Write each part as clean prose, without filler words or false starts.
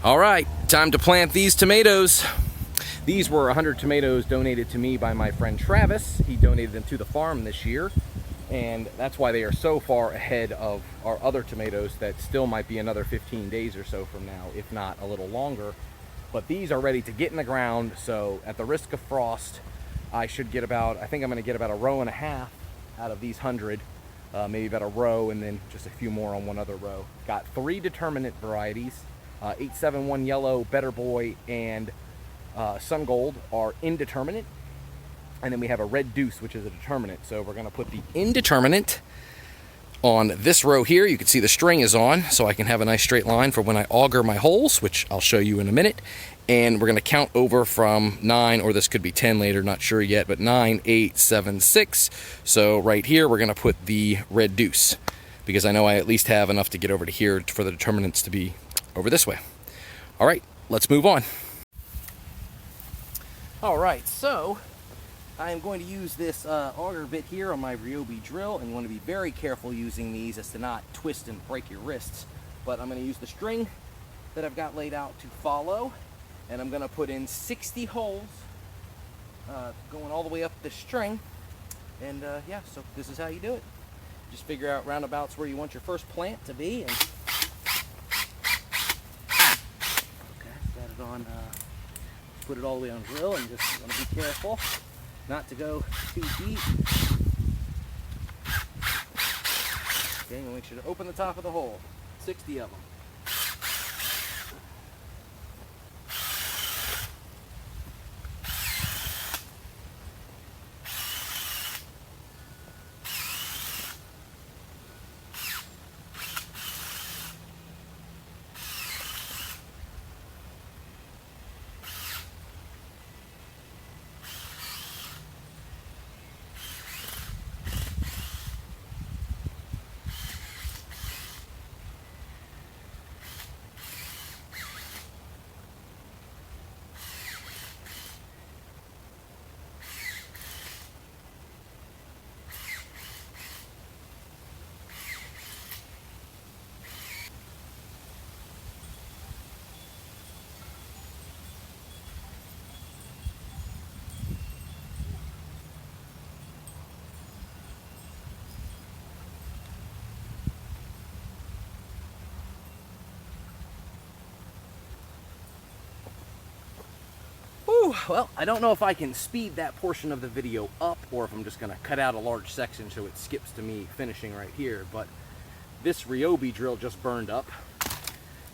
All right, time to plant these tomatoes. These were 100 tomatoes donated to me by my friend Travis. He donated them to the farm this year, and that's why they are so far ahead of our other tomatoes that still might be another 15 days or so from now, if not a little longer. But these are ready to get in the ground, so at the risk of frost, I should get about, I think I'm gonna get about a row and a half out of these 100, maybe about a row and then just a few more on one other row. Got 3 determinate varieties. 871 Yellow, Better Boy, and Sun Gold are indeterminate. And then we have a Red Deuce, which is a determinate. So we're gonna put the indeterminate on this row here. You can see the string is on, so I can have a nice straight line for when I auger my holes, which I'll show you in a minute. And we're gonna count over from 9, or this could be 10 later, not sure yet, but 9, 8, 7, 6. So right here, we're gonna put the Red Deuce, because I know I at least have enough to get over to here for the determinants to be over this way. All right, let's move on. All right, so I am going to use this auger bit here on my Ryobi drill, and you want to be very careful using these as to not twist and break your wrists. But I'm going to use the string that I've got laid out to follow, and I'm going to put in 60 holes going all the way up the string. And yeah, so this is how you do it. Just figure out roundabouts where you want your first plant to be, and on put it all the way on drill, and just want to be careful not to go too deep. Okay, and make sure to open the top of the hole. 60 of them. Well, I don't know if I can speed that portion of the video up or if I'm just going to cut out a large section so it skips to me finishing right here, but this Ryobi drill just burned up.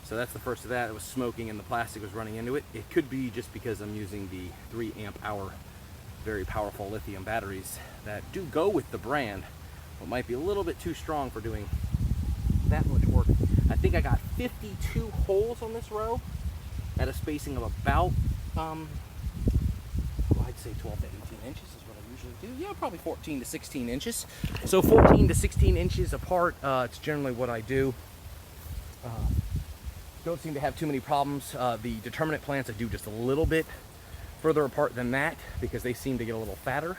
So that's the first of that. It was smoking and the plastic was running into it. It could be just because I'm using the 3 amp hour very powerful lithium batteries that do go with the brand, but might be a little bit too strong for doing that much work. I think I got 52 holes on this row at a spacing of about I'd say 12 to 18 inches is what I usually do. Yeah, probably 14 to 16 inches. So 14 to 16 inches apart, it's generally what I do. Don't seem to have too many problems. The determinate plants I do just a little bit further apart than that because they seem to get a little fatter.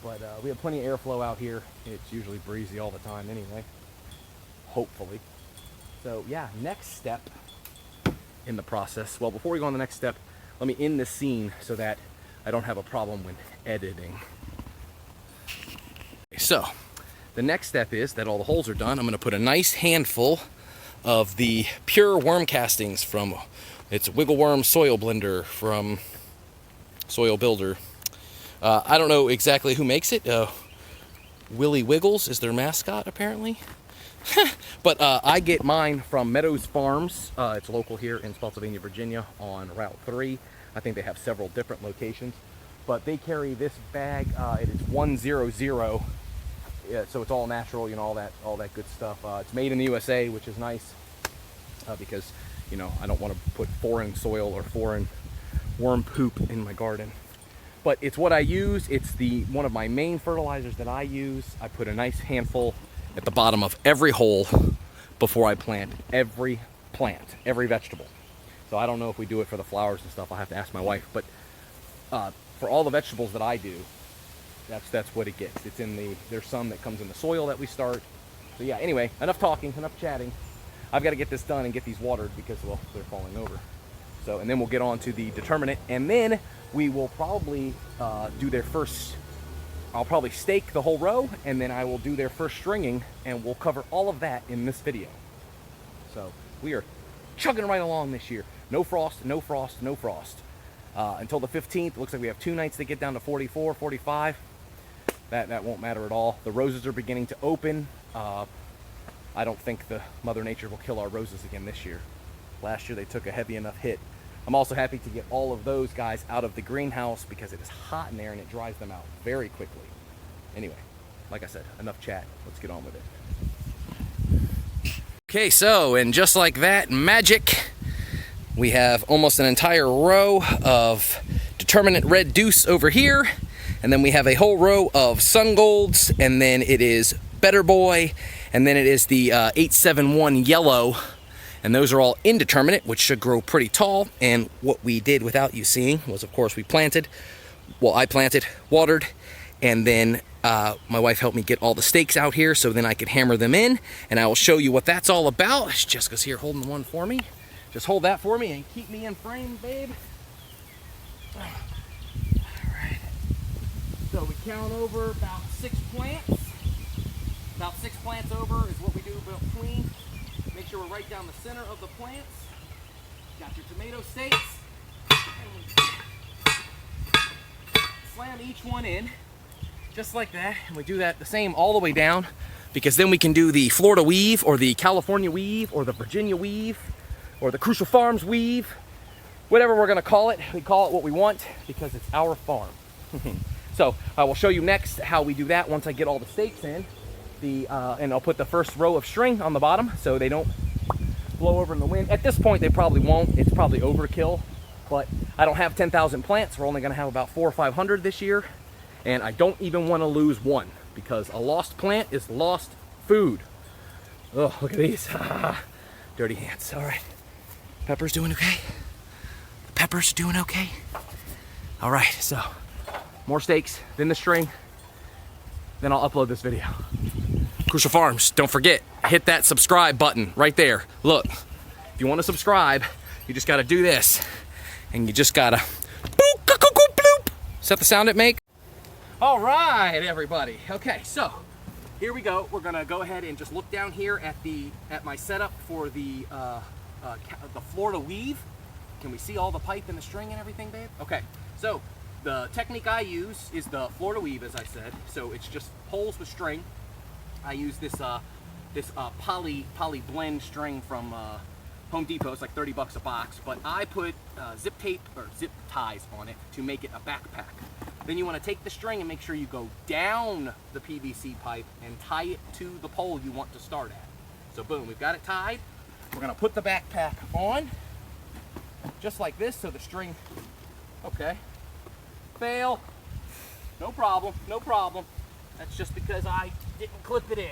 But we have plenty of airflow out here. It's usually breezy all the time anyway, hopefully. So yeah, next step in the process. Well, before we go on the next step, let me end this scene so that I don't have a problem when editing. So, the next step is that all the holes are done. I'm going to put a nice handful of the pure worm castings from, it's Wiggle Worm Soil Blender from Soil Builder. I don't know exactly who makes it. Willy Wiggles is their mascot, apparently. But I get mine from Meadows Farms. It's local here in Spotsylvania, Virginia on Route 3. I think they have several different locations. But they carry this bag. It is 100. Yeah, so it's all natural, you know, all that good stuff. It's made in the USA, which is nice because, you know, I don't want to put foreign soil or foreign worm poop in my garden. But it's what I use. It's one of my main fertilizers that I use. I put a nice handful at the bottom of every hole before I plant every vegetable. So I don't know if we do it for the flowers and stuff. I'll have to ask my wife. But for all the vegetables that I do, that's what it gets. It's in there's some that comes in the soil that we start. So yeah, anyway, enough talking, enough chatting. I've got to get this done and get these watered because, well, they're falling over. So, and then we'll get on to the determinate, and then we will probably do their first, I'll probably stake the whole row, and then I will do their first stringing, and we'll cover all of that in this video. So we are chugging right along this year. No frost, no frost, no frost. Until the 15th, looks like we have 2 nights that get down to 44, 45. That won't matter at all. The roses are beginning to open. I don't think the Mother Nature will kill our roses again this year. Last year they took a heavy enough hit. I'm also happy to get all of those guys out of the greenhouse because it is hot in there and it dries them out very quickly. Anyway, like I said, enough chat. Let's get on with it. Okay, so, and just like that, magic, we have almost an entire row of determinate red deuce over here, and then we have a whole row of sun golds, and then it is Better Boy, and then it is the 871 yellow. And those are all indeterminate, which should grow pretty tall. And what we did without you seeing was, of course, we planted. Well, I planted, watered, and then my wife helped me get all the stakes out here so then I could hammer them in. And I will show you what that's all about. Jessica's here holding one for me. Just hold that for me and keep me in frame, babe. All right. So we count over about 6 plants. About 6 plants over is what we do between. Make sure we're right down the center of the plants. Got your tomato stakes. Slam each one in, just like that. And we do that the same all the way down, because then we can do the Florida weave, or the California weave, or the Virginia weave, or the Crucial Farms weave. Whatever we're gonna call it, we call it what we want, because it's our farm. So I will show you next how we do that once I get all the stakes in. And I'll put the first row of string on the bottom so they don't blow over in the wind. At this point, they probably won't. It's probably overkill, but I don't have 10,000 plants. We're only going to have about 400 or 500 this year, and I don't even want to lose one because a lost plant is lost food. Oh, look at these. Dirty hands. All right. Pepper's doing okay? The pepper's doing okay? All right, so more stakes, then the string, then I'll upload this video. Crucial Farms, don't forget, hit that subscribe button right there. Look, if you want to subscribe, you just got to do this. And you just got to boop, bloop. Is that the sound it makes? All right, everybody. Okay, so here we go. We're going to go ahead and just look down here at my setup for the Florida weave. Can we see all the pipe and the string and everything, babe? Okay, so the technique I use is the Florida weave, as I said. So it's just poles with string. I use this poly blend string from Home Depot. It's like 30 bucks a box, but I put zip tape or zip ties on it to make it a backpack. Then you want to take the string and make sure you go down the PVC pipe and tie it to the pole you want to start at. So boom, we've got it tied. We're going to put the backpack on just like this, so the string, okay, fail, no problem, no problem. That's just because I didn't clip it in.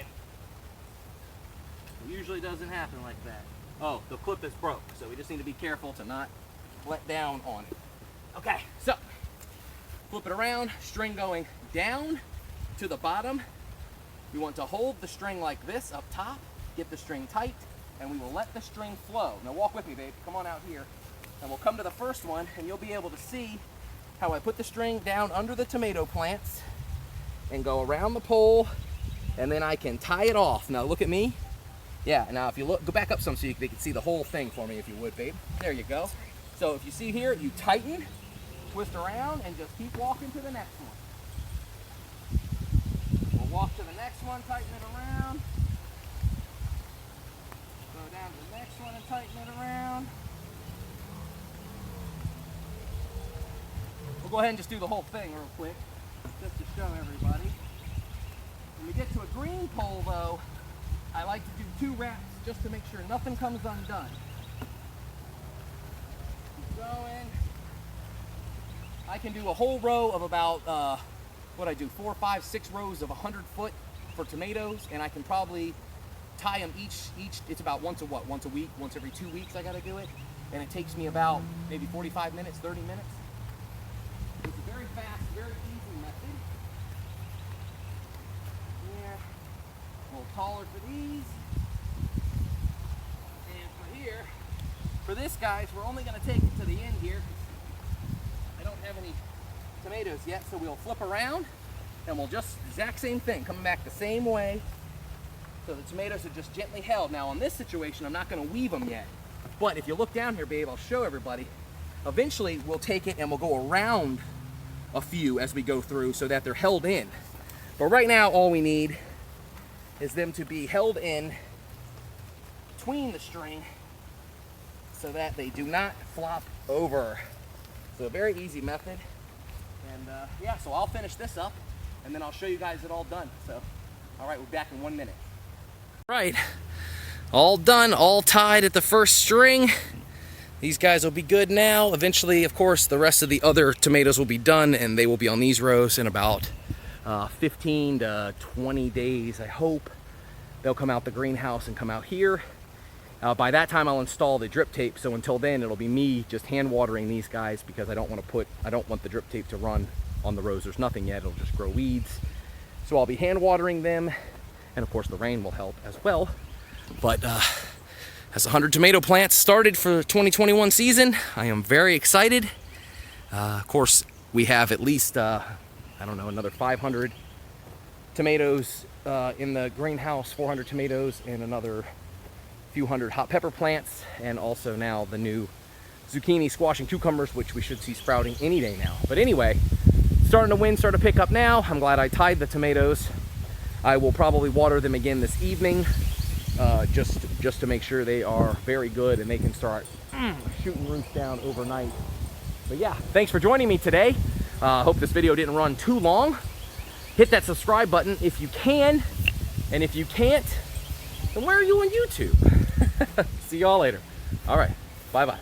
It usually doesn't happen like that. Oh, the clip is broke, so we just need to be careful to not let down on it. Okay, so flip it around, string going down to the bottom. We want to hold the string like this up top, get the string tight, and we will let the string flow. Now walk with me, babe. Come on out here. And we'll come to the first one, and you'll be able to see how I put the string down under the tomato plants and go around the pole, and then I can tie it off. Now look at me. Yeah, now if you look, go back up some so they can see the whole thing for me if you would, babe. There you go. So if you see here, you tighten, twist around, and just keep walking to the next one. We'll walk to the next one, tighten it around. Go down to the next one and tighten it around. We'll go ahead and just do the whole thing real quick, just to show everybody. When we get to a green pole though, I like to do 2 wraps just to make sure nothing comes undone. Keep going. I can do a whole row of about, 4, 5, 6 rows of 100 foot for tomatoes, and I can probably tie them each, it's about once a week, once every 2 weeks I gotta do it. And it takes me about maybe 45 minutes, 30 minutes. It's a very fast, very easy method. Here, a little taller for these. here, for this, guys, we're only going to take it to the end here. I don't have any tomatoes yet, so we'll flip around and we'll just, exact same thing, coming back the same way. So the tomatoes are just gently held. Now on this situation, I'm not going to weave them yet. But if you look down here, babe, I'll show everybody. Eventually, we'll take it and we'll go around a few as we go through so that they're held in. But right now, all we need is them to be held in between the string so that they do not flop over. So a very easy method. And yeah, so I'll finish this up and then I'll show you guys it all done. So, all right, we're back in 1 minute. Right, all done, all tied at the first string. These guys will be good now. Eventually, of course, the rest of the other tomatoes will be done and they will be on these rows in about 15 to 20 days, I hope. They'll come out the greenhouse and come out here. By that time, I'll install the drip tape. So until then, it'll be me just hand watering these guys because I don't want the drip tape to run on the rows. There's nothing yet, it'll just grow weeds. So I'll be hand watering them. And of course the rain will help as well. But as 100 tomato plants started for the 2021 season, I am very excited. Of course, we have at least, I don't know, another 500 tomatoes in the greenhouse, 400 tomatoes, and another few hundred hot pepper plants, and also now the new zucchini, squash, and cucumbers, which we should see sprouting any day now. But anyway, starting to wind, start to pick up now. I'm glad I tied the tomatoes. I will probably water them again this evening, just to make sure they are very good and they can start shooting roots down overnight. But yeah, thanks for joining me today. Hope this video didn't run too long. Hit that subscribe button if you can, and if you can't, then where are you on YouTube? See y'all later. All right, bye-bye.